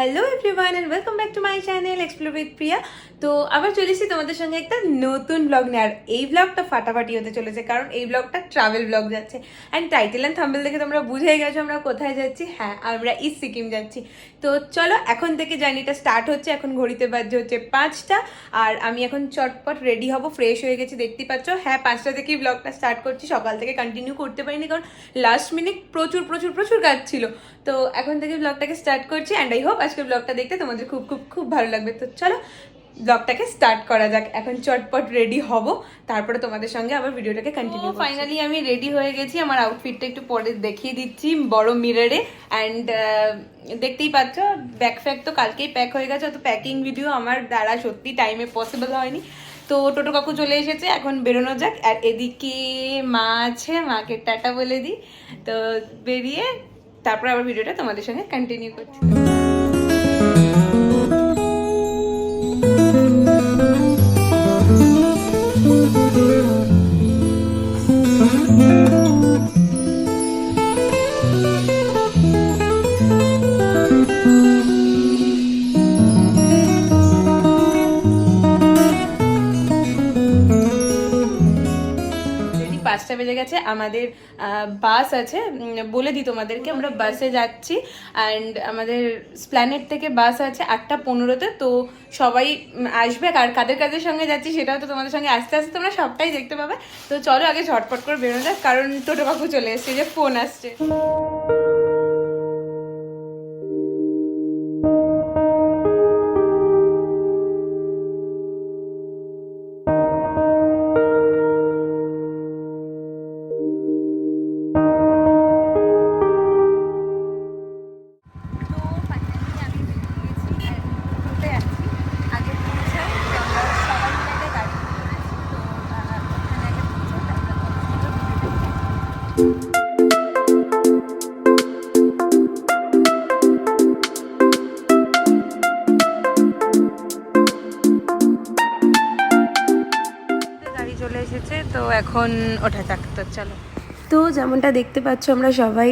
Hello everyone and welcome back to my channel explore with Priya. তো আবার চলে এসেছি তোমাদের সঙ্গে একটা নতুন ব্লগ নিয়ে। আর এই ব্লগটা ফাটাফাটি হতে চলেছে, কারণ এই ব্লগটা ট্রাভেল ব্লগ যাচ্ছে। অ্যান্ড টাইটেল অ্যান্ড থাম্বনেল দেখে তোমরা বুঝেই গেছো আমরা কোথায় যাচ্ছি। হ্যাঁ, আমরা ইস্ট সিকিম যাচ্ছি। তো চলো এখন থেকে জার্নিটা স্টার্ট হচ্ছে। এখন ঘড়িতে বাজছে হচ্ছে 5টা, আর আমি এখন চটপট রেডি হব, ফ্রেশ হয়ে গেছি দেখতেই পাচ্ছ। হ্যাঁ, 5টা থেকেই ব্লগটা স্টার্ট করছি, সকাল থেকে কন্টিনিউ করতে পারিনি কারণ লাস্ট মিনিট প্রচুর প্রচুর প্রচুর কাজ ছিল। তো এখন থেকে ব্লগটাকে স্টার্ট করছি অ্যান্ড আই হোপ আজকের ব্লগটা দেখতে তোমাদের খুব খুব খুব ভালো লাগবে। তো চলো ব্লগটাকে স্টার্ট করা যাক। এখন চটপট রেডি হব, তারপরে তোমাদের সঙ্গে আবার ভিডিওটাকে কন্টিনিউ। ফাইনালি আমি রেডি হয়ে গেছি। আমার আউটফিটটা একটু পরে দেখিয়ে দিচ্ছি বড় মিররে। অ্যান্ড দেখতেই পাচ্ছ ব্যাগ ফ্যাগ তো কালকেই প্যাক হয়ে গেছে। তো প্যাকিং ভিডিও আমার দ্বারা সত্যি টাইমে পসিবল হয়নি। তো টোটো কাকু চলে এসেছে, এখন বেরোনো যাক। আর এদিকে মা আছে, মাকে টাটা বলে দিই। তো বেরিয়ে তারপর আবার ভিডিওটা তোমাদের সঙ্গে কন্টিনিউ করছি। পাঁচটা বেজে গেছে, আমাদের বাস আছে। বলে দিই তোমাদেরকে, আমরা বাসে যাচ্ছি। অ্যান্ড আমাদের স্প্ল্যানেট থেকে বাস আছে 8:15-তে। তো সবাই আসবে, আর কাদের কাদের সঙ্গে যাচ্ছি সেটাও তো তোমাদের সঙ্গে আস্তে আস্তে তোমরা সবটাই দেখতে পাবে। তো চলো আগে ঝটপট করে বেরোনো যাক, কারণ টোটো কাকু চলে এসছে, যে ফোন আসছে। গাড়ি চলে এসেছে, তো এখন ওঠা যাক। তো চলো। তো যেমনটা দেখতে পাচ্ছ আমরা সবাই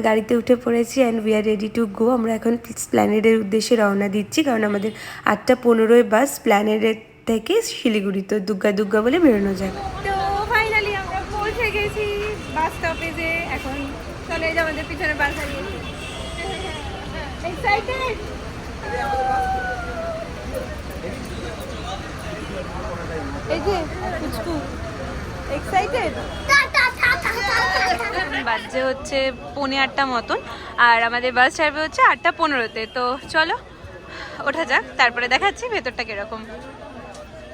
গাড়িতে উঠে পড়েছি and we are ready to go. আমরা এখন স্প্ল্যানেডের উদ্দেশ্যে রওনা দিচ্ছি, কারণ আমাদের 8:15 বাস স্প্ল্যানেডের থেকে শিলিগুড়ি। তো দুগ্গা দুগ্গা বলে বেরোনো যায়। তো ফাইনালি আমরা পৌঁছে গেছি বাস স্টপেজে। এখন চলে যাই, আমাদের পিছনে বাস দাঁড়িয়েছে। এক্সাইটেড? এই যে পুচকু এক্সাইটেড। বাজে হচ্ছে 8:15 মতন, আর আমাদের বাস ছাড়বে হচ্ছে 8:15-তে। তো চলো ওঠা যাক, তারপরে দেখাচ্ছি ভেতরটা কিরকম।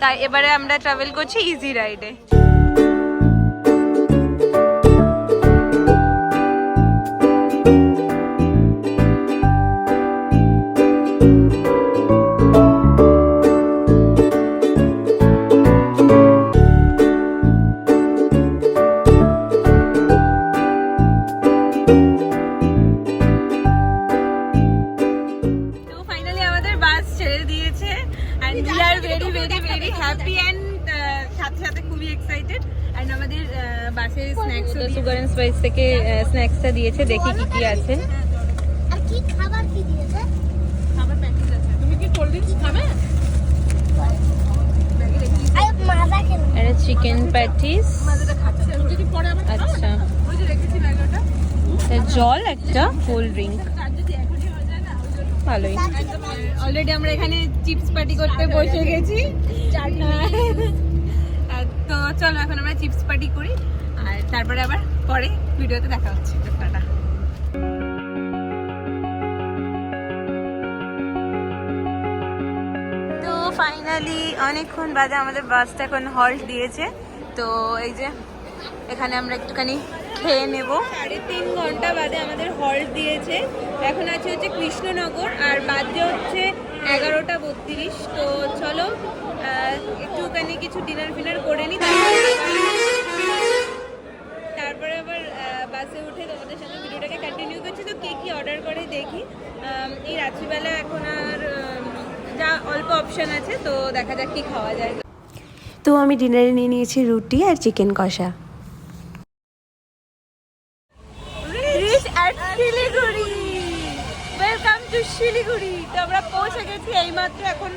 তাই এবারে আমরা ট্রাভেল করছি ইজি রাইডে। সুগার এন্ড স্পাইস থেকে স্ন্যাক্সটা দিয়েছে, দেখি কি কি আছে। আর কি খাবার কি দিয়েছে? খাবার প্যাকেজ আছে। তুমি কি কোল্ড ড্রিঙ্কস খাবে? আরে মাজা কেন? এটা চিকেন প্যাটিস। মাজাটা খাচ্ছি আমি, যদি পরে আবার আচ্ছা, ওই যে রেখেছি ব্যাগটা। জল, একটা কোল্ড ড্রিঙ্ক। যদি এখনই হয়ে যায় না, ভালোই। অলরেডি আমরা এখানে চিপস পার্টি করতে বসে গেছি। তো চলো এখন আমরা চিপস পার্টি করি, আর তারপরে আবার পরে ভিডিওতে দেখা হচ্ছে। টাটা। তো ফাইনালি অনেকক্ষণ বাদে আমাদের বাসটা এখন হল্ট দিয়েছে। তো এই যে এখানে আমরা একটুখানি খেয়ে নেব। 3.5 ঘন্টা বাদে আমাদের হল্ট দিয়েছে। এখন আছে হচ্ছে কৃষ্ণনগর, আর বাজে হচ্ছে 11:32। তো চলো একটুখানি কিছু ডিনার ফিনার করে নিই, তারপরে আবার বাসে উঠে তোমাদের সঙ্গে ভিডিওটাকে কন্টিনিউ করছি। তো কে কী অর্ডার করে দেখি। এই রাত্রিবেলা এখন আর যা অল্প অপশান আছে, তো দেখা যাক কি খাওয়া যায়। তো আমি ডিনারে নিয়ে নিয়েছি রুটি আর চিকেন কষা। Shiliguri. Welcome to Siliguri. তো আমরা পৌঁছে গেছি এইমাত্র, এখন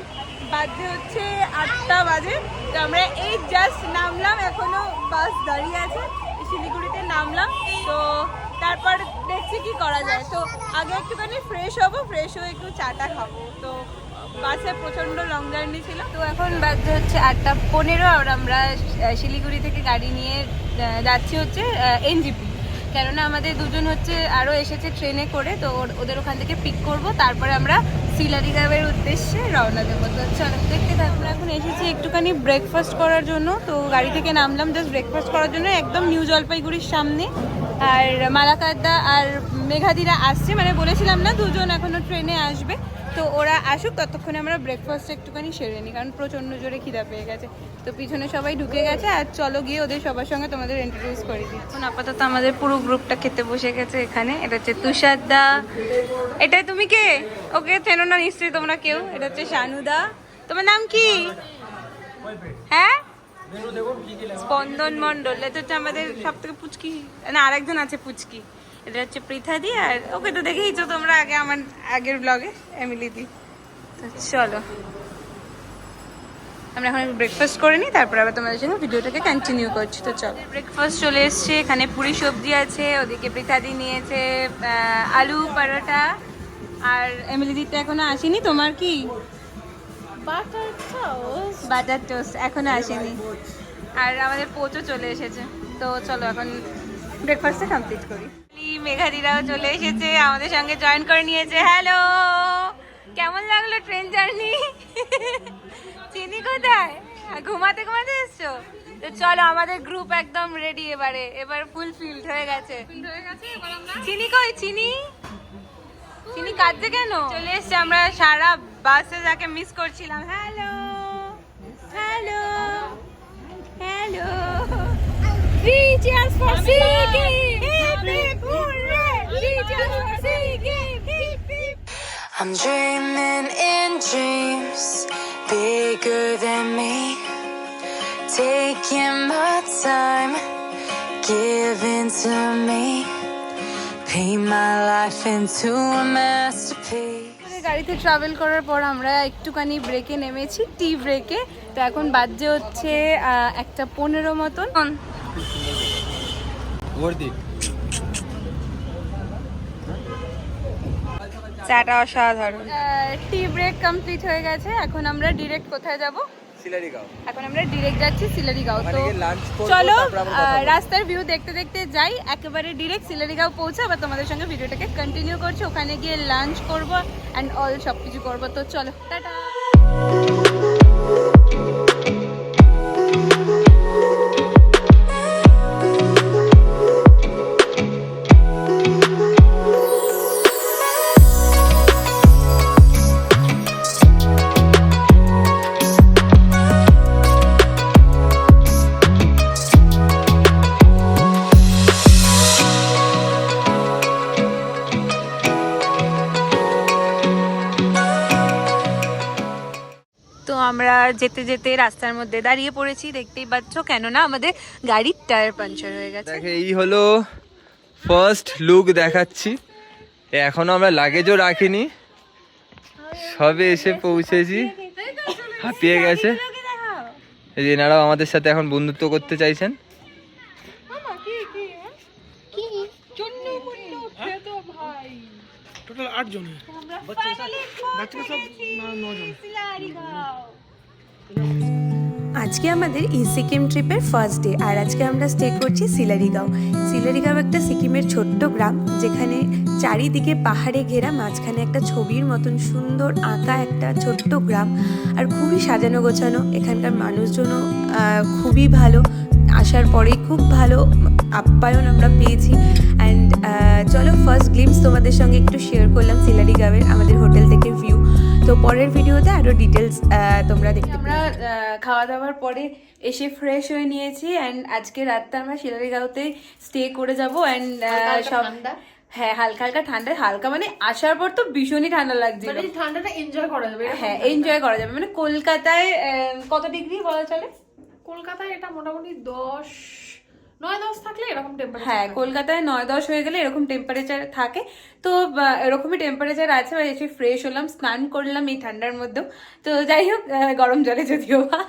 বাজে হচ্ছে 8টা বাজে। তো আমরা এই জাস্ট নামলাম, এখনো বাস দাঁড়িয়ে আছে, শিলিগুড়িতে নামলাম। তো তারপর দেখছি কি করা যায়। তো আগে একটুখানি ফ্রেশ হবো, ফ্রেশ হয়ে একটু চাটা খাবো। তো বাসে প্রচণ্ড লং জার্নি ছিল। তো এখন বাজে হচ্ছে 8:15 আর আমরা শিলিগুড়ি থেকে গাড়ি নিয়ে যাচ্ছি হচ্ছে এনজিপি। কেননা আমাদের দুজন হচ্ছে আরও এসেছে ট্রেনে করে, তো ওদের ওখান থেকে পিক করব, তারপরে আমরা শিলারিগাঁওয়ের উদ্দেশ্যে রওনা দেবো। তো চলো দেখতে থাকবো। আমরা এখন এসেছি একটুখানি ব্রেকফাস্ট করার জন্য। তো গাড়ি থেকে নামলাম জাস্ট ব্রেকফাস্ট করার জন্য, একদম নিউ জলপাইগুড়ির সামনে। আর মালাকারদা আর মেঘাদিরা আসছে, মানে বলেছিলাম না দুজন এখনো ট্রেনে আসবে। তো ওরা আসুক, ততক্ষণে আমরা ব্রেকফাস্ট একটুখানি সেরে নিই, কারণ প্রচণ্ড জোরে খিদা পেয়ে গেছে। তো পিছনে সবাই ঢুকে গেছে, আর চলো গিয়ে ওদের সবার সঙ্গে তোমাদের ইন্ট্রোডিউস করে দিই। এখন আপাতত আমাদের পুরো গ্রুপটা খেতে বসে গেছে এখানে। এটা হচ্ছে তুষারদা, এটা তুমি কে? ওকে চেনো না নিশ্চয়ই তোমরা কেউ। এটা হচ্ছে শানুদা। তোমার নাম কি? হ্যাঁ, স্পন্দন মণ্ডল। এটা হচ্ছে আমাদের সব থেকে পুচকি, না আরেকজন আছে পুচকি, এটা হচ্ছে পৃথাদি। আর ওকে তো দেখেইছো তোমরা আগে আমার আগের ব্লগে, এমিলিদি। তো চলো আমরা এখন ব্রেকফাস্ট করে নিই, তারপর আবার তোমাদের সঙ্গে ভিডিওটাকে কন্টিনিউ করছি। তো চলো, ব্রেকফাস্ট চলে এসছে। এখানে পুরি সবজি আছে, ওদিকে পৃথাদি নিয়েছে আলু পরোটা, আর এমিলিদিটা এখনো আসেনি। তোমার কি? বাটার টোস্ট এখনো আসেনি। আর আমাদের পোচও চলে এসেছে। তো চলো এখন ব্রেকফাস্টটা কমপ্লিট করি। মেঘাদিরাও চলে এসেছে, আমাদের সঙ্গে জয়েন করে নিয়েছে। হ্যালো, কেমন লাগলো ট্রেন জার্নি? চিনি কোথায়? ঘুমাতে ঘুমাতে এসছো? তো চলো, আমাদের গ্রুপ একদম রেডি। এবার ফুল ফিল্ড হয়ে গেছে। চিনি কই? চিনি চিনি কাঁদছে কেন? চলে এসছে, আমরা সারা বাসে যাকে মিস করছিলাম। Hello hello hello, 3 cheers for Sikkim! Hip hip hooray! 3 cheers for Sikkim! Hip hip. I'm dreaming in dreams bigger than me, taking my time, giving to me, paint my life into a masterpiece. গাড়িতে travel করার পর আমরা একটুখানি ব্রেকে নেমেছি, টি ব্রেকে। তো এখন বাজে হচ্ছে 1:15 মতন। চাটা অসাধারণ। টি ব্রেক কমপ্লিট হয়ে গেছে। এখন আমরা ডিরেক্ট কোথায় যাব? শিলারিগাঁও। এখন আমরা ডিরেক্ট যাচ্ছি শিলারিগাঁও। ওখানে তো গিয়ে লাঞ্চ করব, চলো তারপর আবার কথা বলবো। রাস্তার ভিউ দেখতে দেখতে যাই, একেবারে ডিরেক্ট শিলারিগাঁও পৌঁছে আবার তোমাদের সঙ্গে ভিডিওটাকে কন্টিনিউ করছি। ওখানে গিয়ে লাঞ্চ করব অ্যান্ড অল সব কিছু করবো। তো চলো, টাটা। তো আমরা যেতে যেতে রাস্তার মধ্যে দাঁড়িয়ে পড়েছি, দেখতেই পাচ্ছ, কেননা আমাদের গাড়ির টায়ার পাঞ্চার হয়ে গেছে। দেখে এই হলো ফার্স্ট লুক দেখাচ্ছি। এখনো আমরা লাগেজও রাখিনি, সবে এসে পৌঁছেছি, হাঁপিয়ে গেছে। এই যে এনারাও আমাদের সাথে এখন বন্ধুত্ব করতে চাইছেন। টোটাল 8 জন। আজকে আমাদের এই সিকিম ট্রিপের ফার্স্ট ডে, আর আজকে আমরা স্টে করছি শিলারিগাঁও। শিলারিগাঁও একটা সিকিমের ছোট্ট গ্রাম, যেখানে চারিদিকে পাহাড়ে ঘেরা, মাঝখানে একটা ছবির মতন সুন্দর আঁকা একটা ছোট্ট গ্রাম, আর খুবই সাজানো গোছানো। এখানকার মানুষজনও খুবই ভালো, আসার পরেই খুব ভালো আপ্যায়ন আমরা পেয়েছি। অ্যান্ড চলো, ফার্স্ট গ্লিমস তোমাদের সঙ্গে একটু শেয়ার করলাম শিলারিগাঁওয়ের আমাদের হোটেল থেকে ভিউ। তো পরের ভিডিওতে আরও ডিটেলস তোমরা দেখতে। আমরা খাওয়া দাওয়ার পরে এসে ফ্রেশ হয়ে নিয়েছি, অ্যান্ড আজকে রাতটা আমরা শিলারিগাঁওতে স্টে করে যাবো। অ্যান্ড সব, হ্যাঁ হালকা হালকা ঠান্ডা, হালকা মানে আসার পর তো ভীষণই ঠান্ডা লাগছে, মানে ঠান্ডাটা এনজয় করা যাবে। হ্যাঁ এনজয় করা যাবে। মানে কলকাতায় কত ডিগ্রি বলা চলে? কলকাতায় এটা মোটামুটি 10 9-10 থাকলে এরকম টেম্পারেচার। হ্যাঁ, কলকাতায় 9-10 হয়ে গেলে এরকম টেম্পারেচার থাকে। তো এরকমই টেম্পারেচার আছে। এসে ফ্রেশ হলাম, স্নান করলাম এই ঠান্ডার মধ্যেও। তো যাই হোক, গরম জলে যদিও বা।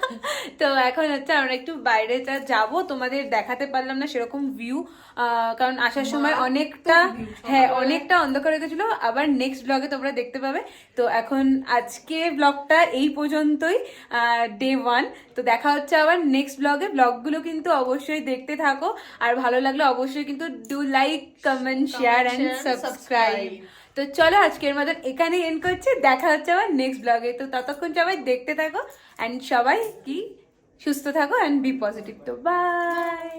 তো এখন হচ্ছে আমরা একটু বাইরে যাবো, তোমাদের দেখাতে পারলাম না সেরকম ভিউ, কারণ আসার সময় অনেকটা, হ্যাঁ অনেকটা অন্ধকার হয়ে গেছিলো। আবার নেক্সট ব্লগে তোমরা দেখতে পাবে। তো এখন আজকে ব্লগটা এই পর্যন্তই, ডে 1। তো দেখা হচ্ছে আবার নেক্সট ব্লগে। ব্লগগুলো কিন্তু অবশ্যই দেখতে থাকো, আর ভালো লাগলে অবশ্যই কিন্তু do like, comment, share and subscribe. তো চলো আজকের মতন এখানে এন্ড করছি, দেখা হচ্ছে আবার নেক্সট ব্লগে। তো ততক্ষণ সবাই দেখতে থাকো অ্যান্ড সবাই কি সুস্থ থাকো অ্যান্ড বি পজিটিভ। তো বাই।